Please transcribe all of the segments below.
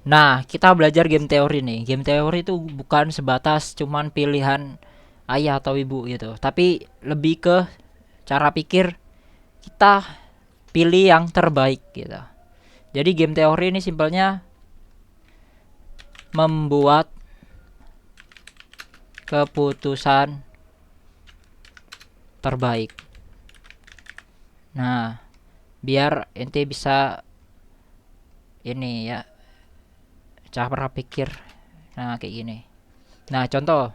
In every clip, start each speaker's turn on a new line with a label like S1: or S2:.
S1: Nah, kita belajar game teori nih. Game teori itu bukan sebatas cuman pilihan ayah atau ibu gitu, tapi lebih ke cara pikir kita pilih yang terbaik gitu. Jadi game teori ini simpelnya membuat keputusan terbaik. Nah, biar ente bisa ini ya, cara pikir. Nah, kayak gini. Nah, contoh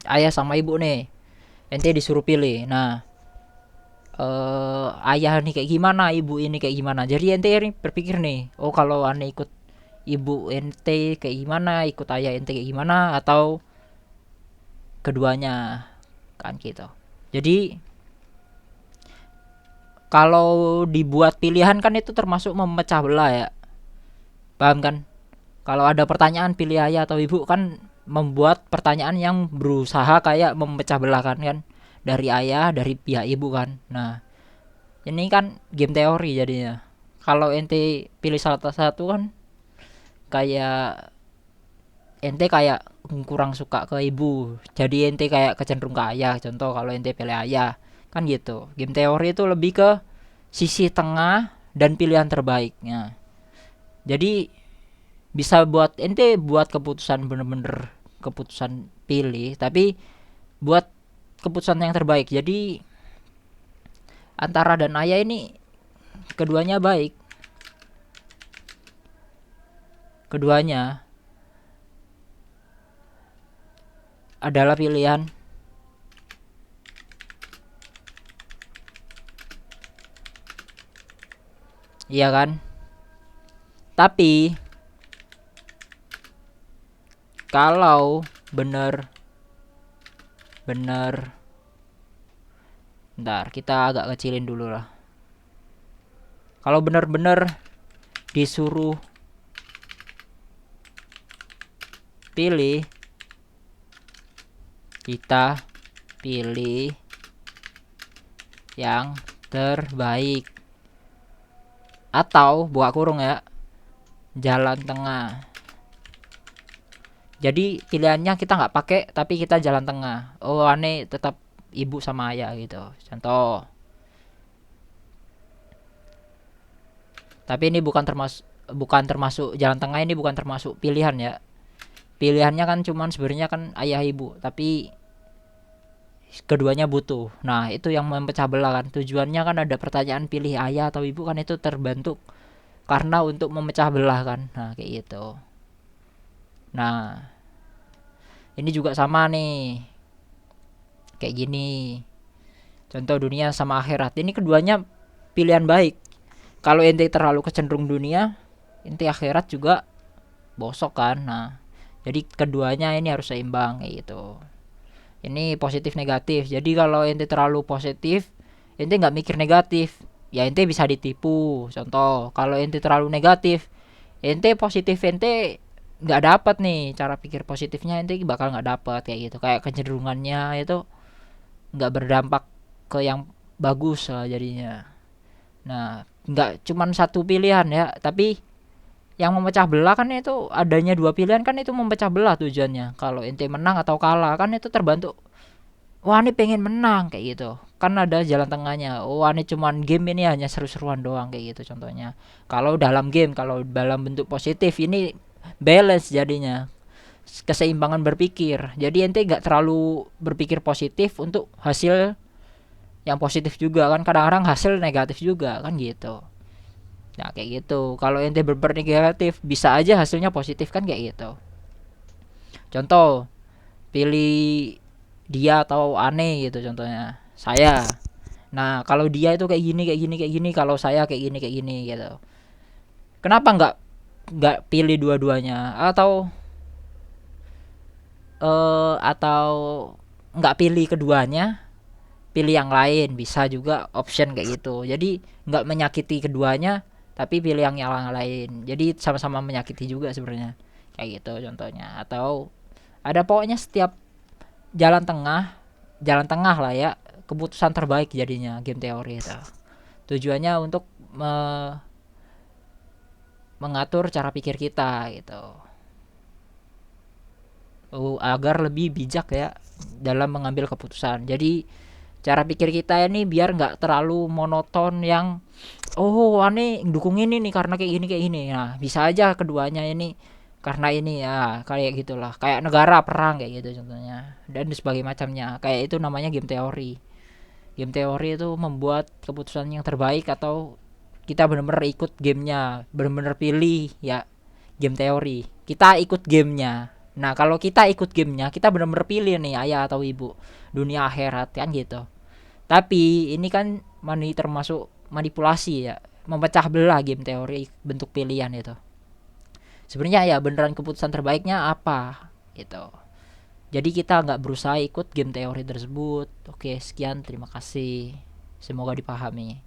S1: ayah sama ibu nih, ente disuruh pilih. Nah, ayah nih kayak gimana, ibu ini kayak gimana. Jadi ente ini berpikir nih, oh kalau ane ikut ibu ente kayak gimana, ikut ayah ente kayak gimana, atau keduanya, kan gitu. Jadi kalau dibuat pilihan kan itu termasuk memecah belah ya, paham kan? Kalau ada pertanyaan pilih ayah atau ibu kan membuat pertanyaan yang berusaha kayak memecah belah kan dari ayah, dari pihak ibu kan. Nah, ini kan game teori jadinya. Kalau ente pilih salah satu kan kayak ente kayak kurang suka ke ibu, jadi ente kayak kecenderung ke ayah. Contoh kalau ente pilih ayah kan gitu. Game teori itu lebih ke sisi tengah dan pilihan terbaiknya. Jadi bisa buat ente buat keputusan bener-bener keputusan pilih, tapi buat keputusan yang terbaik. Jadi antara dan ayah ini keduanya baik, keduanya adalah pilihan, iya kan? Tapi kalau bener-bener, ntar kita agak kecilin dulu lah. Kalau bener-bener disuruh pilih, kita pilih yang terbaik atau buka kurung ya, jalan tengah. Jadi pilihannya kita nggak pakai tapi kita jalan tengah. Oh, aneh tetap ibu sama ayah gitu. Contoh. Tapi ini bukan termasuk jalan tengah, ini bukan termasuk pilihan ya. Pilihannya kan cuman sebenarnya kan ayah ibu, tapi keduanya butuh. Nah, itu yang memecah belah kan. Tujuannya kan ada pertanyaan pilih ayah atau ibu kan itu terbentuk karena untuk memecah belah kan. Nah, kayak gitu. Nah, ini juga sama nih. Kayak gini. Contoh dunia sama akhirat. Ini keduanya pilihan baik. Kalau ente terlalu kecenderung dunia, ente akhirat juga bosok kan. Nah, jadi keduanya ini harus seimbang kayak gitu. Ini positif negatif. Jadi kalau ente terlalu positif, ente nggak mikir negatif, ya ente bisa ditipu. Contoh, kalau ente terlalu negatif, ente positif ente nggak dapat nih cara pikir positifnya, ente bakal nggak dapat kayak gitu. Kayak kecenderungannya itu nggak berdampak ke yang bagus lah jadinya. Nah, nggak cuman satu pilihan ya, tapi yang memecah belah kan itu adanya dua pilihan kan itu memecah belah tujuannya. Kalau ente menang atau kalah kan itu terbantu. Wah, ini pengen menang kayak gitu. Kan ada jalan tengahnya. Wah, ini cuman game ini hanya seru-seruan doang kayak gitu contohnya. Kalau dalam game, kalau dalam bentuk positif ini balance jadinya, keseimbangan berpikir. Jadi ente nggak terlalu berpikir positif untuk hasil yang positif juga kan, kadang-kadang hasil negatif juga kan gitu. Nah, kayak gitu. Kalau ente berpikir negatif bisa aja hasilnya positif kan kayak gitu. Contoh, pilih dia atau aneh gitu contohnya. Saya. Nah, kalau dia itu kayak gini kayak gini kayak gini, kalau saya kayak gini gitu. Kenapa nggak pilih dua-duanya, atau nggak pilih keduanya, pilih yang lain, bisa juga option kayak gitu. Jadi nggak menyakiti keduanya tapi pilih yang lain, jadi sama-sama menyakiti juga sebenarnya kayak gitu contohnya. Atau ada pokoknya setiap jalan tengah lah ya, keputusan terbaik jadinya game teori itu. Tujuannya untuk mengatur cara pikir kita gitu. Agar lebih bijak ya dalam mengambil keputusan. Jadi cara pikir kita ini biar nggak terlalu monoton yang aneh dukung ini nih karena kayak gini kayak ini. Nah bisa aja keduanya ini karena ini ya kayak gitulah, kayak negara perang kayak gitu contohnya dan sebagainya macamnya, kayak itu namanya game teori. Game teori itu membuat keputusan yang terbaik atau kita benar-benar ikut gamenya, benar-benar pilih ya. Game teori kita ikut gamenya. Nah kalau kita ikut gamenya kita benar-benar pilih nih ayah atau ibu, dunia akhirat kan gitu. Tapi ini kan termasuk manipulasi ya, memecah belah game teori bentuk pilihan itu. Sebenarnya ya beneran keputusan terbaiknya apa gitu. Jadi kita nggak berusaha ikut game teori tersebut. Oke, sekian, terima kasih. Semoga dipahami.